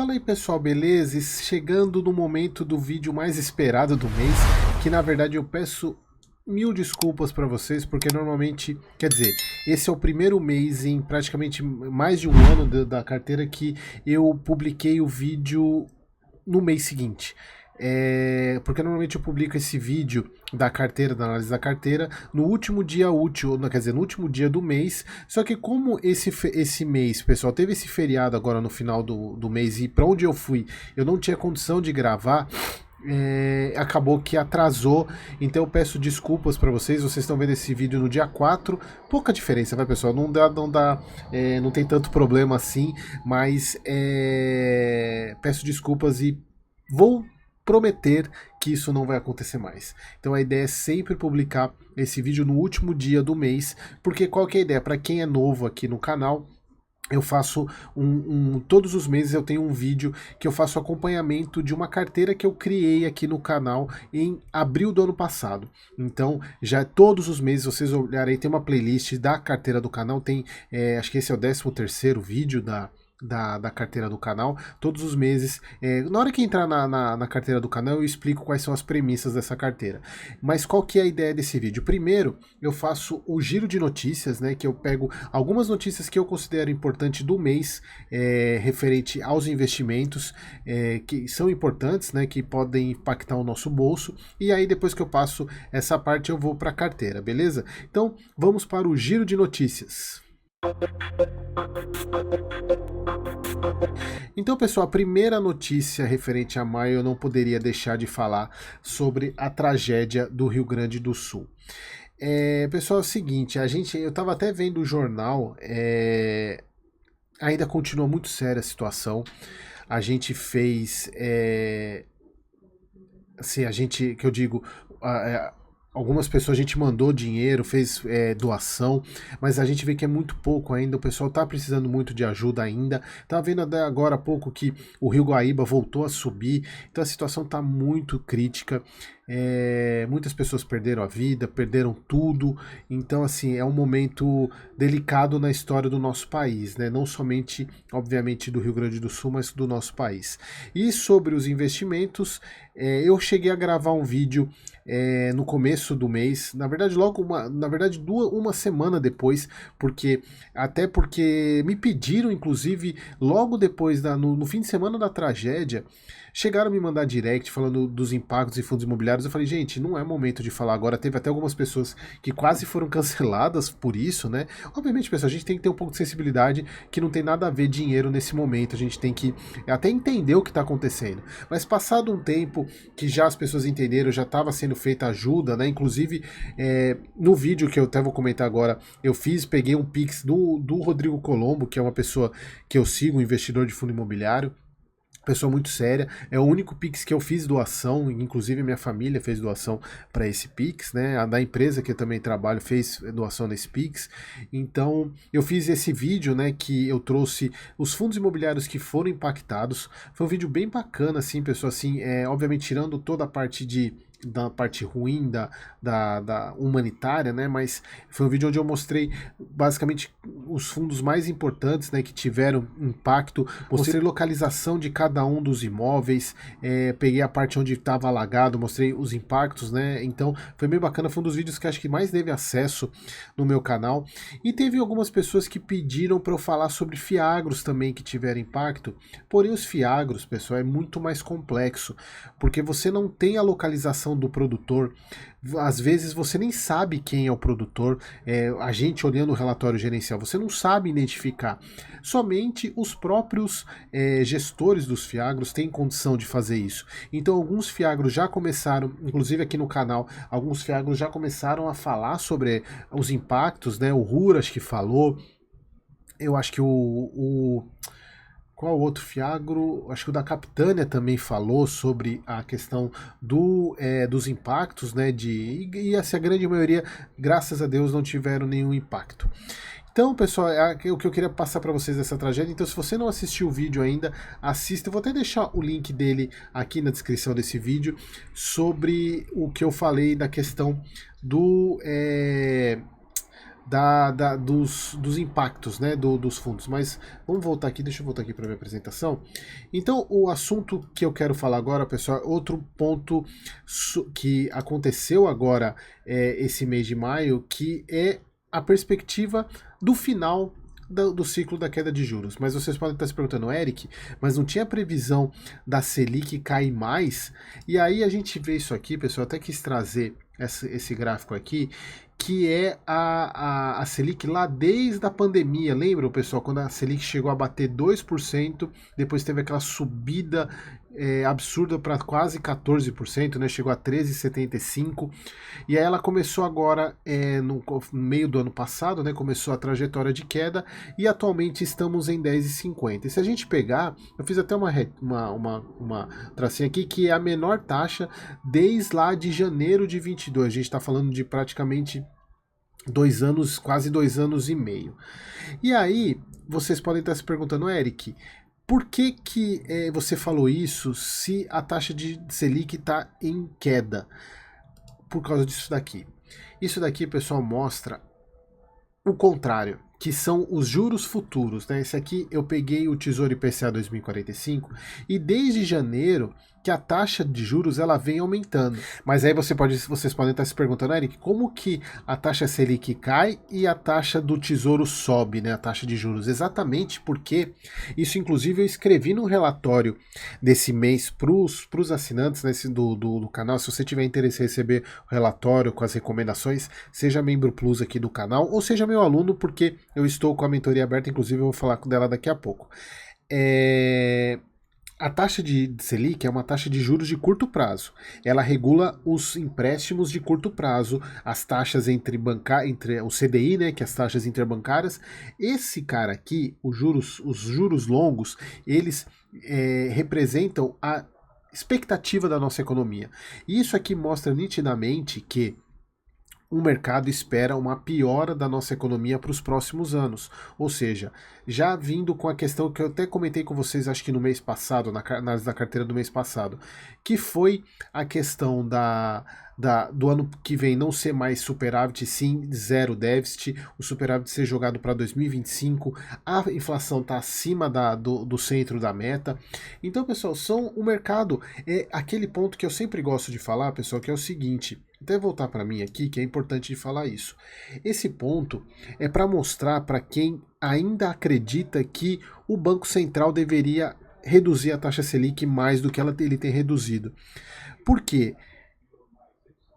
Fala aí pessoal, beleza? E chegando no momento do vídeo mais esperado do mês, que na verdade eu peço mil desculpas para vocês, porque normalmente, quer dizer, esse é o primeiro mês em praticamente mais de um ano da carteira que eu publiquei o vídeo no mês seguinte. Porque normalmente eu publico esse vídeo da carteira, da análise da carteira, no último dia útil, quer dizer, no último dia do mês. Só que como esse mês, pessoal, teve esse feriado agora no final do mês e para onde eu fui, eu não tinha condição de gravar. Acabou que atrasou, então eu peço desculpas para vocês. Vocês estão vendo esse vídeo no dia 4, pouca diferença, vai pessoal, não tem tanto problema assim, mas peço desculpas e vou prometer que isso não vai acontecer mais. Então a ideia é sempre publicar esse vídeo no último dia do mês, porque qual que é a ideia? Para quem é novo aqui no canal, eu faço todos os meses eu tenho um vídeo que eu faço acompanhamento de uma carteira que eu criei aqui no canal em abril do ano passado. Então, já todos os meses vocês olharem, tem uma playlist da carteira do canal, tem, acho que esse é o 13º vídeo da carteira do canal, todos os meses. Na hora que entrar na carteira do canal, eu explico quais são as premissas dessa carteira. Mas qual que é a ideia desse vídeo? Primeiro, eu faço o giro de notícias, né? Que eu pego algumas notícias que eu considero importantes do mês, referente aos investimentos, que são importantes, né? Que podem impactar o nosso bolso. E aí, depois que eu passo essa parte, eu vou para a carteira, beleza? Então, vamos para o giro de notícias. Então, pessoal, a primeira notícia referente a maio eu não poderia deixar de falar sobre a tragédia do Rio Grande do Sul. Pessoal, é o seguinte, eu estava até vendo o jornal, ainda continua muito séria a situação. A gente fez, assim, que eu digo, algumas pessoas a gente mandou dinheiro, fez doação, mas a gente vê que é muito pouco ainda, o pessoal tá precisando muito de ajuda ainda. Tá vendo agora há pouco que o Rio Guaíba voltou a subir, então a situação tá muito crítica. Muitas pessoas perderam a vida, perderam tudo, então assim, é um momento delicado na história do nosso país, né? Não somente, obviamente, do Rio Grande do Sul, mas do nosso país. E sobre os investimentos, eu cheguei a gravar um vídeo no começo do mês, na verdade uma semana depois, até porque me pediram, inclusive, logo depois, no fim de semana da tragédia, chegaram a me mandar direct falando dos impactos em fundos imobiliários. Eu falei, gente, não é momento de falar agora. Teve até algumas pessoas que quase foram canceladas por isso, né? Obviamente, pessoal, a gente tem que ter um pouco de sensibilidade, que não tem nada a ver dinheiro nesse momento. A gente tem que até entender o que está acontecendo. Mas passado um tempo que já as pessoas entenderam, já estava sendo feita ajuda, né? Inclusive, no vídeo que eu até vou comentar agora, peguei um Pix do Rodrigo Colombo, que é uma pessoa que eu sigo, um investidor de fundo imobiliário. Pessoa muito séria, é o único Pix que eu fiz doação, inclusive minha família fez doação para esse Pix, né? A da empresa que eu também trabalho fez doação nesse Pix. Então eu fiz esse vídeo, né? Que eu trouxe os fundos imobiliários que foram impactados. Foi um vídeo bem bacana, assim, pessoal, assim, obviamente tirando toda a parte da parte ruim da humanitária, né? Mas foi um vídeo onde eu mostrei basicamente os fundos mais importantes, né? Que tiveram impacto, mostrei localização de cada um dos imóveis, peguei a parte onde estava alagado, mostrei os impactos, né? Então foi bem bacana, foi um dos vídeos que acho que mais teve acesso no meu canal. E teve algumas pessoas que pediram para eu falar sobre fiagros também que tiveram impacto. Porém, os fiagros, pessoal, é muito mais complexo, porque você não tem a localização do produtor. Às vezes você nem sabe quem é o produtor, a gente olhando o relatório gerencial, você não sabe identificar. Somente os próprios gestores dos fiagros têm condição de fazer isso. Então alguns fiagros já começaram, inclusive aqui no canal, alguns fiagros já começaram a falar sobre os impactos, né? O Rura acho que falou, eu acho que qual outro fiagro? Acho que o da Capitânia também falou sobre a questão dos impactos, né? E assim, a grande maioria, graças a Deus, não tiveram nenhum impacto. Então, pessoal, o que eu queria passar para vocês dessa tragédia. Então, se você não assistiu o vídeo ainda, assista. Eu vou até deixar o link dele aqui na descrição desse vídeo, sobre o que eu falei da questão dos impactos, né, dos fundos. Mas vamos voltar aqui, deixa eu voltar aqui para minha apresentação. Então, o assunto que eu quero falar agora, pessoal, é outro ponto que aconteceu agora esse mês de maio, que é a perspectiva do final do ciclo da queda de juros. Mas vocês podem estar se perguntando, Eric, mas não tinha previsão da Selic cair mais? E aí a gente vê isso aqui, pessoal, até quis trazer esse gráfico aqui, que é a Selic lá desde a pandemia. Lembram, pessoal, quando a Selic chegou a bater 2%, depois teve aquela subida absurda para quase 14%, né? Chegou a 13,75%. E aí ela começou agora, no meio do ano passado, né? Começou a trajetória de queda e atualmente estamos em 10,50. E se a gente pegar, eu fiz até uma tracinha aqui, que é a menor taxa desde lá de janeiro de 22. A gente está falando de praticamente 2 anos, quase 2 anos e meio. E aí, vocês podem estar se perguntando, Eric, por que você falou isso se a taxa de Selic está em queda? Por causa disso daqui. Isso daqui, pessoal, mostra o contrário, que são os juros futuros, né? Esse aqui eu peguei o Tesouro IPCA 2045 e desde janeiro que a taxa de juros ela vem aumentando. Mas aí vocês podem estar se perguntando, Eric, como que a taxa Selic cai e a taxa do Tesouro sobe, né? A taxa de juros. Exatamente porque isso, inclusive, eu escrevi no relatório desse mês para os assinantes, né, do canal. Se você tiver interesse em receber o relatório com as recomendações, seja membro Plus aqui do canal ou seja meu aluno, porque eu estou com a mentoria aberta, inclusive eu vou falar dela daqui a pouco. A taxa de Selic é uma taxa de juros de curto prazo. Ela regula os empréstimos de curto prazo, as taxas entre o CDI, né, que é as taxas interbancárias. Esse cara aqui, os juros longos, eles representam a expectativa da nossa economia. E isso aqui mostra nitidamente que o mercado espera uma piora da nossa economia para os próximos anos. Ou seja, já vindo com a questão que eu até comentei com vocês, acho que no mês passado, na análise da carteira do mês passado, que foi a questão do ano que vem não ser mais superávit, sim zero déficit, o superávit ser jogado para 2025, a inflação está acima do centro da meta. Então, pessoal, o mercado é aquele ponto que eu sempre gosto de falar, pessoal, que é o seguinte. Até voltar para mim aqui, que é importante de falar isso. Esse ponto é para mostrar para quem ainda acredita que o Banco Central deveria reduzir a taxa Selic mais do que ele tem reduzido. Por quê?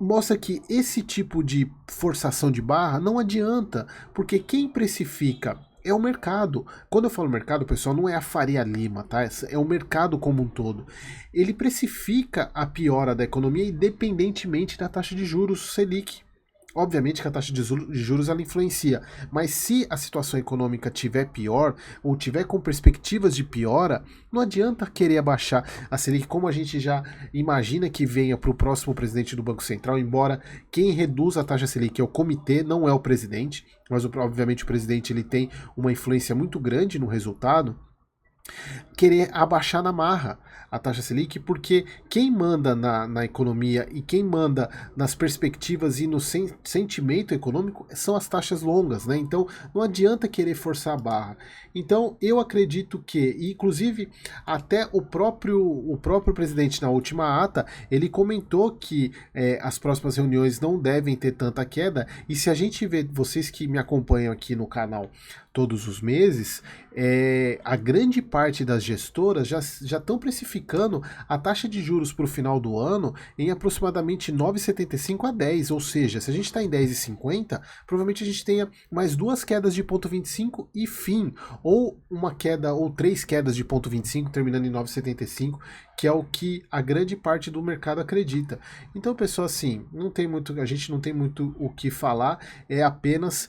Mostra que esse tipo de forçação de barra não adianta, porque quem precifica é o mercado. Quando eu falo mercado, pessoal, não é a Faria Lima, tá? É o mercado como um todo. Ele precifica a piora da economia independentemente da taxa de juros Selic. Obviamente que a taxa de juros ela influencia, mas se a situação econômica tiver pior ou tiver com perspectivas de piora, não adianta querer abaixar a Selic, como a gente já imagina que venha para o próximo presidente do Banco Central, embora quem reduz a taxa Selic é o comitê, não é o presidente, mas obviamente o presidente ele tem uma influência muito grande no resultado. Querer abaixar na marra a taxa Selic, porque quem manda na economia e quem manda nas perspectivas e no sentimento econômico são as taxas longas, né? Então não adianta querer forçar a barra. Então eu acredito que, inclusive até o próprio presidente na última ata, ele comentou que as próximas reuniões não devem ter tanta queda, e se a gente vê, vocês que me acompanham aqui no canal todos os meses, a grande parte das gestoras já estão precificando a taxa de juros para o final do ano em aproximadamente 9,75 a 10, ou seja, se a gente está em 10,50, provavelmente a gente tenha mais 2 quedas de 0,25 e fim, ou uma queda ou 3 quedas de 0,25 terminando em 9,75, que é o que a grande parte do mercado acredita. Então, pessoal, assim, a gente não tem muito o que falar, é apenas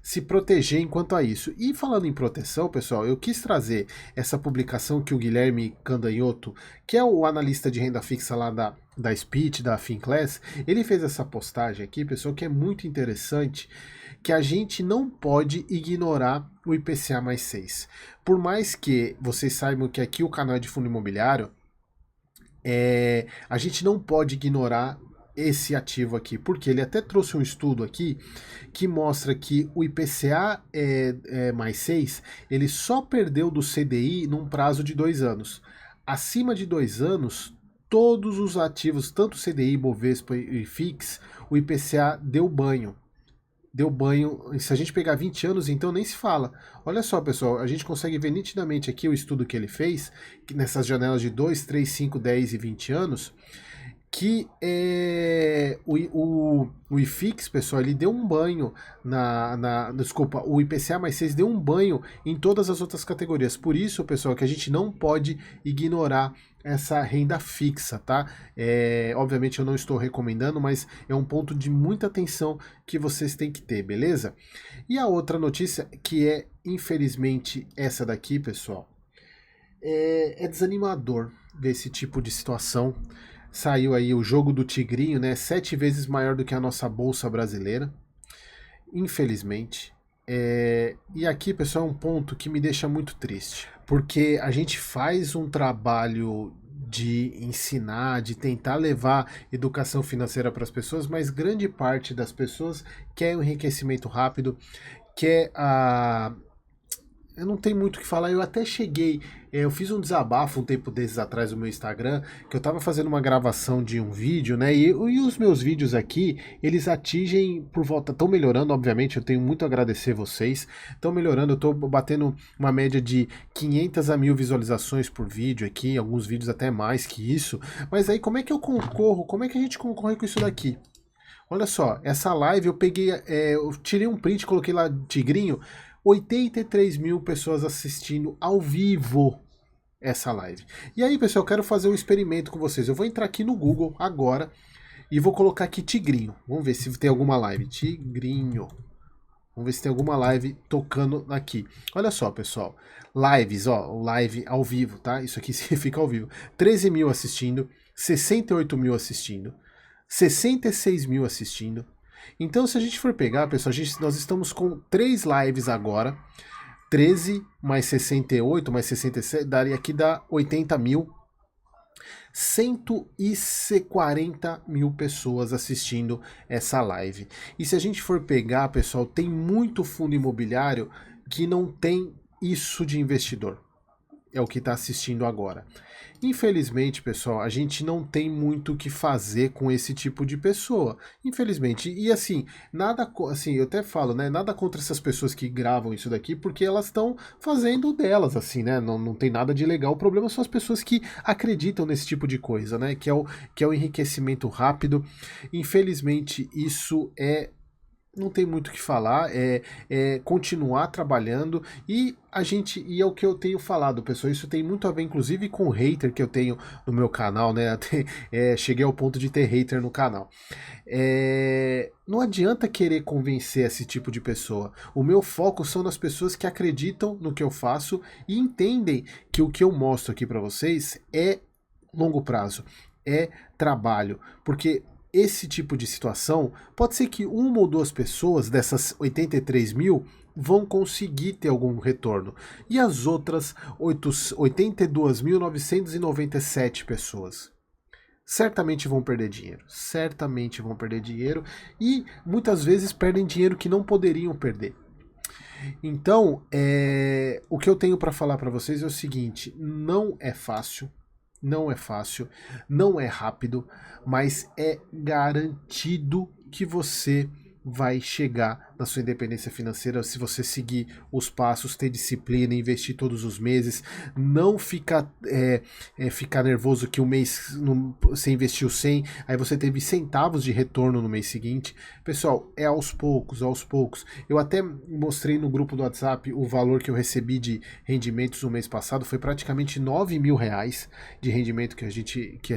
se proteger enquanto a isso. E falando em proteção, pessoal, eu quis trazer essa publicação que o Guilherme Candanhoto, que é o analista de renda fixa lá da Speech, da Finclass, ele fez essa postagem aqui, pessoal, que é muito interessante, que a gente não pode ignorar o IPCA mais 6. Por mais que vocês saibam que aqui o canal é de fundo imobiliário, a gente não pode ignorar esse ativo aqui, porque ele até trouxe um estudo aqui que mostra que o IPCA mais 6, ele só perdeu do CDI num prazo de 2 anos. Acima de 2 anos, todos os ativos, tanto CDI, Bovespa e FIX, o IPCA deu banho. Deu banho. Se a gente pegar 20 anos, então nem se fala. Olha só, pessoal, a gente consegue ver nitidamente aqui o estudo que ele fez, que nessas janelas de 2, 3, 5, 10 e 20 anos, que o IFIX, pessoal, ele deu um banho desculpa, o IPCA mais 6 deu um banho em todas as outras categorias. Por isso, pessoal, que a gente não pode ignorar essa renda fixa, tá? Obviamente eu não estou recomendando, mas é um ponto de muita atenção que vocês têm que ter, beleza? E a outra notícia, que é, infelizmente, essa daqui, pessoal, é desanimador ver esse tipo de situação. Saiu aí o jogo do Tigrinho, né? 7 vezes maior do que a nossa bolsa brasileira, infelizmente. E aqui, pessoal, é um ponto que me deixa muito triste, porque a gente faz um trabalho de ensinar, de tentar levar educação financeira para as pessoas, mas grande parte das pessoas quer um enriquecimento rápido, quer a eu não tenho muito o que falar, eu até cheguei, eu fiz um desabafo um tempo desses atrás no meu Instagram, que eu tava fazendo uma gravação de um vídeo, né, e os meus vídeos aqui, eles atingem por volta, estão melhorando, obviamente, eu tenho muito a agradecer vocês, estão melhorando, eu tô batendo uma média de 500 a 1000 visualizações por vídeo aqui, alguns vídeos até mais que isso, mas aí como é que eu concorro, como é que a gente concorre com isso daqui? Olha só, essa live eu peguei, eu tirei um print, coloquei lá Tigrinho, 83 mil pessoas assistindo ao vivo essa live. E aí, pessoal, eu quero fazer um experimento com vocês. Eu vou entrar aqui no Google agora e vou colocar aqui Tigrinho. Vamos ver se tem alguma live. Tigrinho. Vamos ver se tem alguma live tocando aqui. Olha só, pessoal. Lives, ó, live ao vivo, tá? Isso aqui significa ao vivo. 13 mil assistindo, 68 mil assistindo, 66 mil assistindo. Então, se a gente for pegar, pessoal, nós estamos com 3 lives agora. 13 mais 68 mais 67, daria aqui dá 80 mil. 140 mil pessoas assistindo essa live. E se a gente for pegar, pessoal, tem muito fundo imobiliário que não tem isso de investidor. É o que está assistindo agora. Infelizmente, pessoal, a gente não tem muito o que fazer com esse tipo de pessoa. Infelizmente. E assim, nada, assim, eu até falo, né? Nada contra essas pessoas que gravam isso daqui, porque elas estão fazendo delas, assim, né? Não tem nada de legal. O problema são as pessoas que acreditam nesse tipo de coisa, né? Que é o enriquecimento rápido. Infelizmente, isso não tem muito o que falar, continuar trabalhando e é o que eu tenho falado, pessoal, isso tem muito a ver inclusive com o hater que eu tenho no meu canal, né, cheguei ao ponto de ter hater no canal. Não adianta querer convencer esse tipo de pessoa, o meu foco são nas pessoas que acreditam no que eu faço e entendem que o que eu mostro aqui para vocês é longo prazo, é trabalho, porque esse tipo de situação, pode ser que uma ou duas pessoas dessas 83 mil vão conseguir ter algum retorno. E as outras 82.997 pessoas certamente vão perder dinheiro. Certamente vão perder dinheiro e muitas vezes perdem dinheiro que não poderiam perder. Então, o que eu tenho para falar para vocês é o seguinte, não é fácil, não é fácil, não é rápido, mas é garantido que você vai chegar na sua independência financeira se você seguir os passos, ter disciplina, investir todos os meses, não ficar nervoso que um mês você investiu 100, aí você teve centavos de retorno no mês seguinte. Pessoal, é aos poucos, aos poucos. Eu até mostrei no grupo do WhatsApp o valor que eu recebi de rendimentos no mês passado, foi praticamente 9 mil reais de rendimento que eu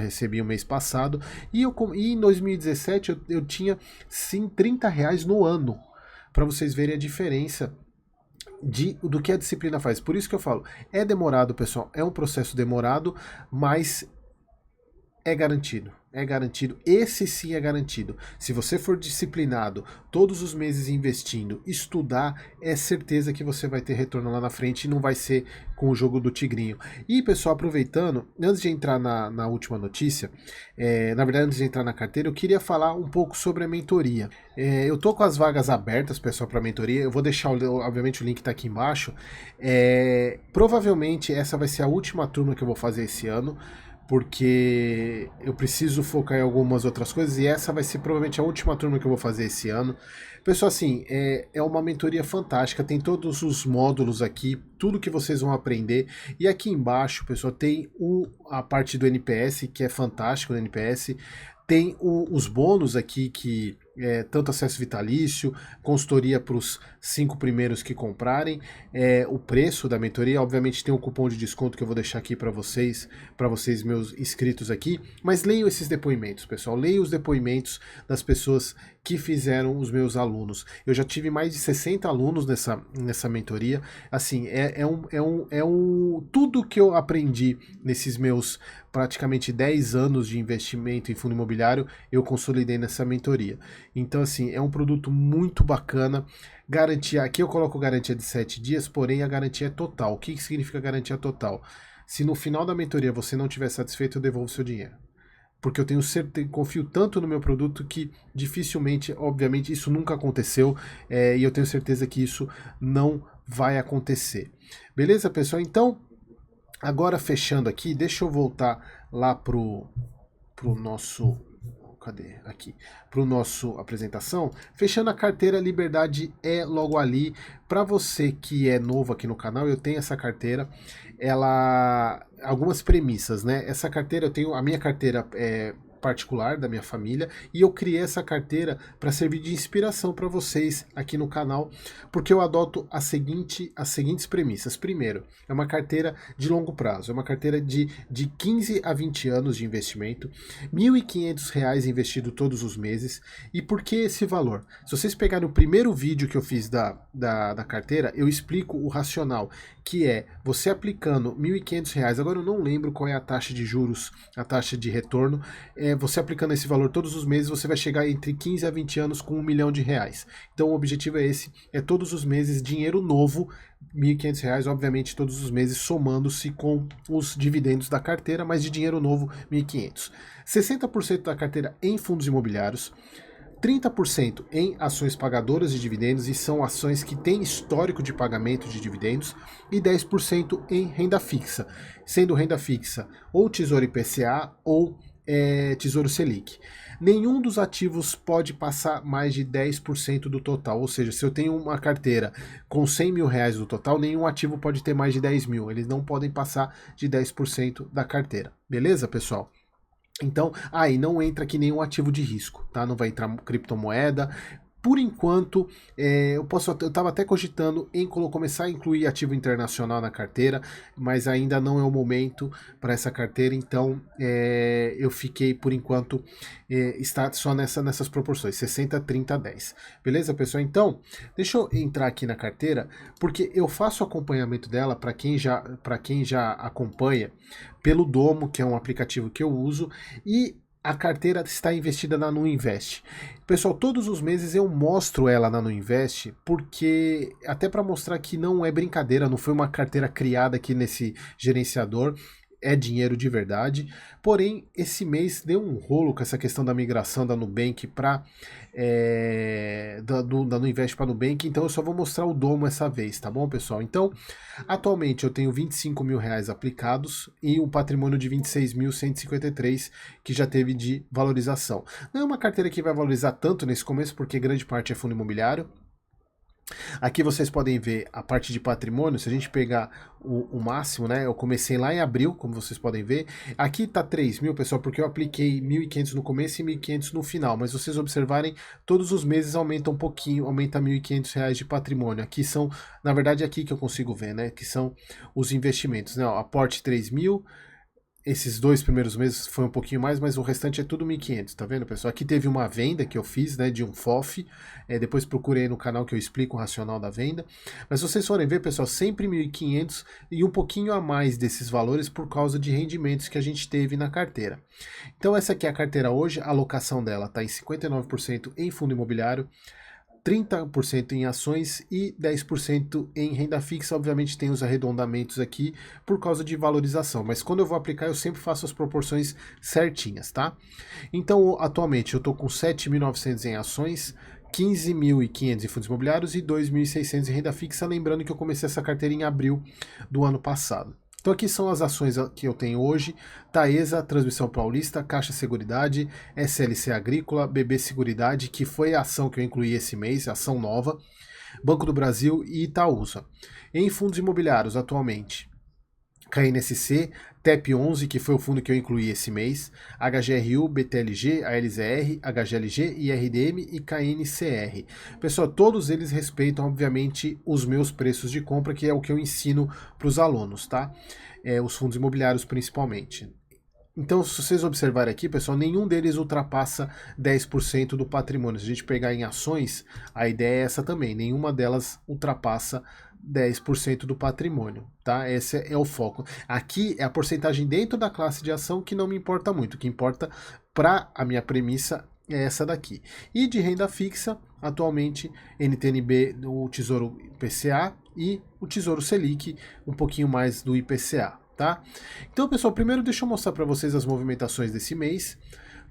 recebi o mês passado, e em 2017 eu tinha sim 30 reais no ano, para vocês verem a diferença do que a disciplina faz. Por isso que eu falo, é demorado, pessoal, é um processo demorado, mas é garantido. É garantido. Esse sim é garantido. Se você for disciplinado, todos os meses investindo, estudar, é certeza que você vai ter retorno lá na frente e não vai ser com o jogo do tigrinho. E, pessoal, aproveitando, antes de entrar na última notícia, na verdade, antes de entrar na carteira, eu queria falar um pouco sobre a mentoria. Eu tô com as vagas abertas, pessoal, para mentoria. Eu vou deixar, obviamente, o link tá aqui embaixo. Provavelmente essa vai ser a última turma que eu vou fazer esse ano, porque eu preciso focar em algumas outras coisas e essa vai ser provavelmente a última turma que eu vou fazer esse ano. Pessoal, assim, é uma mentoria fantástica, tem todos os módulos aqui, tudo que vocês vão aprender. E aqui embaixo, pessoal, tem a parte do NPS, que é fantástico no NPS. Tem os bônus aqui, que tanto acesso vitalício, consultoria para os 5 primeiros que comprarem, o preço da mentoria, obviamente tem um cupom de desconto que eu vou deixar aqui para vocês meus inscritos aqui, mas leiam esses depoimentos, pessoal, leiam os depoimentos das pessoas que fizeram os meus alunos. Eu já tive mais de 60 alunos nessa mentoria, assim, tudo que eu aprendi nesses meus praticamente 10 anos de investimento em fundo imobiliário, eu consolidei nessa mentoria. Então, assim, é um produto muito bacana. Garantia, aqui eu coloco garantia de 7 dias, porém a garantia é total. O que significa garantia total? Se no final da mentoria você não estiver satisfeito, eu devolvo seu dinheiro. Porque eu tenho certeza, confio tanto no meu produto que dificilmente, obviamente, isso nunca aconteceu, e eu tenho certeza que isso não vai acontecer. Beleza, pessoal? Então, agora fechando aqui, deixa eu voltar lá pro nosso... Cadê? Aqui. Para o nosso apresentação. Fechando a carteira, Liberdade é logo ali. Para você que é novo aqui no canal, eu tenho essa carteira. Ela... Algumas premissas, né? Essa carteira, eu tenho... A minha carteira particular da minha família, e eu criei essa carteira para servir de inspiração para vocês aqui no canal, porque eu adoto as seguintes premissas. Primeiro, é uma carteira de longo prazo, é uma carteira de 15 a 20 anos de investimento, R$ 1.500 investido todos os meses. E por que esse valor? Se vocês pegarem o primeiro vídeo que eu fiz da carteira, eu explico o racional, que é você aplicando R$ 1.500, agora eu não lembro qual é a taxa de juros, a taxa de retorno, você aplicando esse valor todos os meses, você vai chegar entre 15 a 20 anos com R$ 1 milhão. Então o objetivo é esse, é todos os meses dinheiro novo, R$ 1.500, obviamente todos os meses somando-se com os dividendos da carteira, mas de dinheiro novo, 1.500. 60% da carteira em fundos imobiliários, 30% em ações pagadoras de dividendos, e são ações que têm histórico de pagamento de dividendos, e 10% em renda fixa, sendo renda fixa ou Tesouro IPCA ou Tesouro Selic. Nenhum dos ativos pode passar mais de 10% do total, ou seja, se eu tenho uma carteira com R$ 100 mil do total, nenhum ativo pode ter mais de 10 mil, eles não podem passar de 10% da carteira, beleza, pessoal? Então, aí não entra aqui nenhum ativo de risco, tá? Não vai entrar criptomoeda. Por enquanto, eu estava até cogitando em começar a incluir ativo internacional na carteira, mas ainda não é o momento para essa carteira, então eu fiquei, por enquanto, está só nessas proporções, 60, 30, 10. Beleza, pessoal? Então, deixa eu entrar aqui na carteira, porque eu faço acompanhamento dela para quem já acompanha pelo Domo, que é um aplicativo que eu uso, e a carteira está investida na Nuinvest. Pessoal, todos os meses eu mostro ela na Nuinvest, porque até para mostrar que não é brincadeira, não foi uma carteira criada aqui nesse gerenciador, é dinheiro de verdade. Porém, esse mês deu um rolo com essa questão da migração da Nubank para da Nuinvest para Nubank, então eu só vou mostrar o Domo essa vez, tá bom, pessoal? Então, atualmente eu tenho R$ 25 mil aplicados e um patrimônio de 26.153 que já teve de valorização. Não é uma carteira que vai valorizar tanto nesse começo, porque grande parte é fundo imobiliário. Aqui vocês podem ver a parte de patrimônio. Se a gente pegar o máximo, né? Eu comecei lá em abril, como vocês podem ver. Aqui tá 3 mil, pessoal, porque eu apliquei 1.500 no começo e 1.500 no final. Mas vocês observarem, todos os meses aumenta um pouquinho, aumenta R$ 1.500 de patrimônio. Aqui são, na verdade, aqui que eu consigo ver, né? Que são os investimentos, né? Ó, aporte 3 mil. esses 2 primeiros meses foi um pouquinho mais, mas o restante é tudo 1.500, tá vendo, pessoal? Aqui teve uma venda que eu fiz, né, de um FOF, depois procurei no canal que eu explico o racional da venda, mas se vocês forem ver, pessoal, sempre 1.500 e um pouquinho a mais desses valores por causa de rendimentos que a gente teve na carteira. Então essa aqui é a carteira hoje, a alocação dela está em 59% em fundo imobiliário, 30% em ações e 10% em renda fixa. Obviamente tem os arredondamentos aqui por causa de valorização, mas quando eu vou aplicar eu sempre faço as proporções certinhas, tá? Então atualmente eu estou com 7.900 em ações, 15.500 em fundos imobiliários e 2.600 em renda fixa, lembrando que eu comecei essa carteira em abril do ano passado. Então aqui são as ações que eu tenho hoje: Taesa, Transmissão Paulista, Caixa Seguridade, SLC Agrícola, BB Seguridade, que foi a ação que eu incluí esse mês, ação nova, Banco do Brasil e Itaúsa. Em fundos imobiliários atualmente, KNSC, TEP11, que foi o fundo que eu incluí esse mês, HGRU, BTLG, ALZR, HGLG, IRDM e KNCR. Pessoal, todos eles respeitam, obviamente, os meus preços de compra, que é o que eu ensino para os alunos, tá? Os fundos imobiliários principalmente. Então, se vocês observarem aqui, pessoal, nenhum deles ultrapassa 10% do patrimônio. Se a gente pegar em ações, a ideia é essa também. Nenhuma delas ultrapassa 10% do patrimônio, tá? Esse é o foco. Aqui é a porcentagem dentro da classe de ação que não me importa muito. O que importa para a minha premissa é essa daqui. E de renda fixa, atualmente, NTNB, o Tesouro IPCA e o Tesouro Selic, um pouquinho mais do IPCA. Tá? Então, pessoal, primeiro deixa eu mostrar para vocês as movimentações desse mês.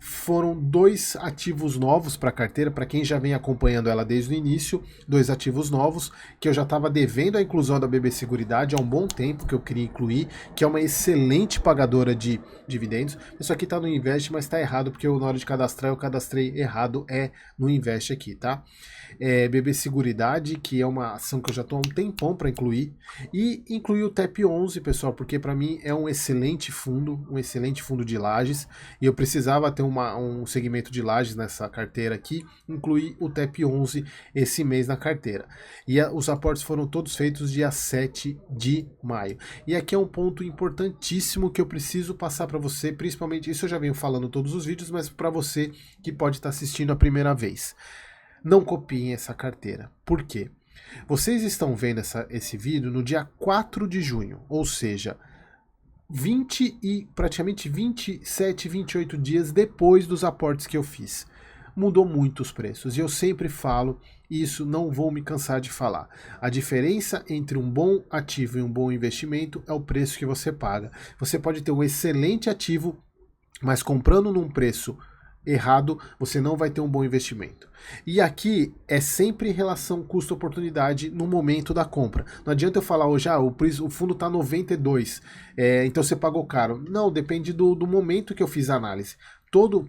Foram 2 ativos novos para a carteira, para quem já vem acompanhando ela desde o início, 2 ativos novos, que eu já estava devendo a inclusão da BB Seguridade há um bom tempo que eu queria incluir, que é uma excelente pagadora de dividendos. Isso aqui está no Invest, mas está errado, porque na hora de cadastrar eu cadastrei errado, no Invest aqui, tá? BB Seguridade, que é uma ação que eu já estou há um tempão para incluir, e incluir o TEP11, pessoal, porque para mim é um excelente fundo de lajes, e eu precisava ter um segmento de lajes nessa carteira aqui, incluí o TEP11 esse mês na carteira. E os aportes foram todos feitos dia 7 de maio. E aqui é um ponto importantíssimo que eu preciso passar para você, principalmente, isso eu já venho falando em todos os vídeos, mas para você que pode estar assistindo a primeira vez. Não copiem essa carteira. Por quê? Vocês estão vendo esse vídeo no dia 4 de junho, ou seja, praticamente 27, 28 dias depois dos aportes que eu fiz. Mudou muito os preços, e eu sempre falo isso, não vou me cansar de falar. A diferença entre um bom ativo e um bom investimento é o preço que você paga. Você pode ter um excelente ativo, mas comprando num preço errado, você não vai ter um bom investimento. E aqui é sempre relação custo-oportunidade no momento da compra. Não adianta eu falar hoje, o fundo está 92, então você pagou caro. Não, depende do momento que eu fiz a análise.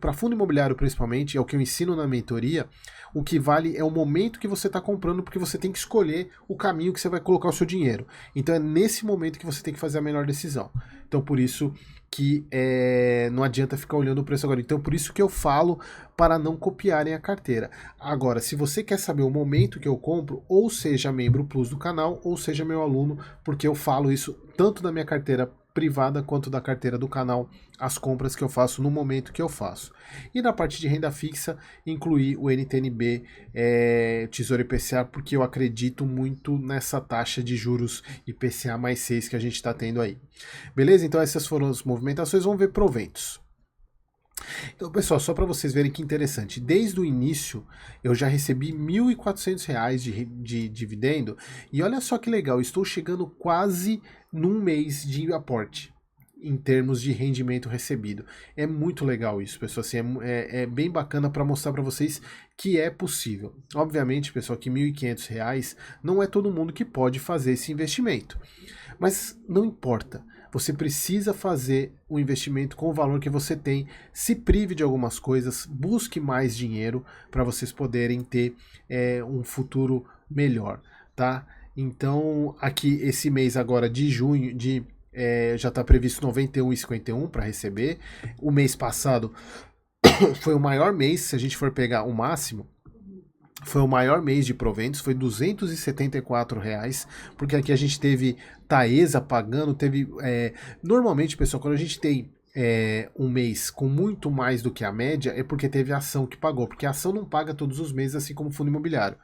Para fundo imobiliário principalmente, é o que eu ensino na mentoria, o que vale é o momento que você está comprando, porque você tem que escolher o caminho que você vai colocar o seu dinheiro. Então é nesse momento que você tem que fazer a melhor decisão. Então por isso que não adianta ficar olhando o preço agora. Então por isso que eu falo para não copiarem a carteira. Agora, se você quer saber o momento que eu compro, ou seja membro Plus do canal, ou seja meu aluno, porque eu falo isso tanto da minha carteira privada quanto da carteira do canal, as compras que eu faço no momento que eu faço. E na parte de renda fixa, incluir o NTNB, Tesouro IPCA, porque eu acredito muito nessa taxa de juros IPCA mais 6 que a gente está tendo aí. Beleza? Então essas foram as movimentações, vamos ver proventos. Então, pessoal, só para vocês verem que interessante, desde o início eu já recebi R$ 1.400 de dividendo, e olha só que legal, estou chegando quase num mês de aporte em termos de rendimento recebido. É muito legal isso, pessoal, assim, é bem bacana para mostrar para vocês que é possível. Obviamente, pessoal, que R$ 1.500 não é todo mundo que pode fazer esse investimento, mas não importa. Você precisa fazer o investimento com o valor que você tem, se prive de algumas coisas, busque mais dinheiro para vocês poderem ter um futuro melhor, tá? Então, aqui esse mês agora de junho, já está previsto R$ 91,51 para receber. O mês passado foi o maior mês, se a gente for pegar o máximo, foi o maior mês de proventos, foi R$ 274, porque aqui a gente teve Taesa pagando, teve. Normalmente, pessoal, quando a gente tem um mês com muito mais do que a média, é porque teve ação que pagou, porque a ação não paga todos os meses, assim como o fundo imobiliário.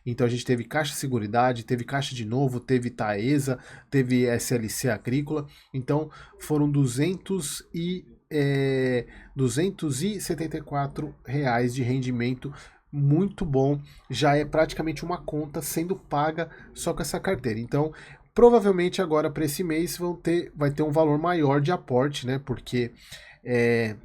Então a gente teve Caixa Seguridade, teve Caixa de Novo, teve Taesa, teve SLC Agrícola, então foram 274 reais de rendimento, muito bom, já é praticamente uma conta sendo paga só com essa carteira. Então, provavelmente agora para esse mês vai ter um valor maior de aporte, né? Porque é,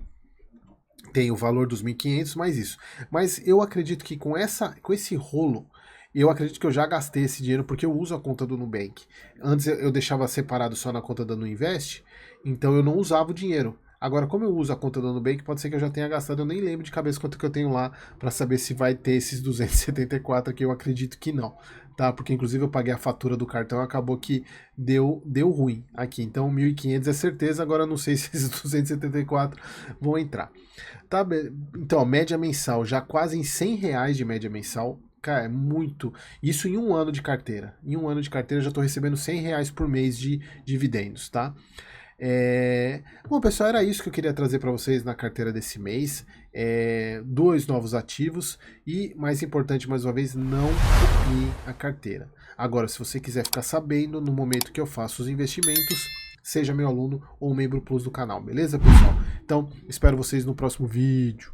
tem o valor dos 1.500 mais isso. Mas eu acredito que com esse rolo, eu acredito que eu já gastei esse dinheiro porque eu uso a conta do Nubank. Antes eu deixava separado só na conta da Nuinvest, então eu não usava o dinheiro. Agora, como eu uso a conta do Nubank, pode ser que eu já tenha gastado, eu nem lembro de cabeça quanto que eu tenho lá para saber se vai ter esses 274 aqui, eu acredito que não, tá? Porque inclusive eu paguei a fatura do cartão, acabou que deu ruim aqui. Então 1.500 é certeza, agora eu não sei se esses 274 vão entrar. Tá, então, ó, média mensal, já quase em R$ 100 de média mensal. Cara, é muito. Isso em um ano de carteira. Em um ano de carteira eu já estou recebendo R$ 100 por mês de dividendos, tá? Bom, pessoal, era isso que eu queria trazer para vocês na carteira desse mês. Dois novos ativos e, mais importante, mais uma vez, não copie a carteira. Agora, se você quiser ficar sabendo no momento que eu faço os investimentos, seja meu aluno ou membro plus do canal, beleza, pessoal? Então, espero vocês no próximo vídeo.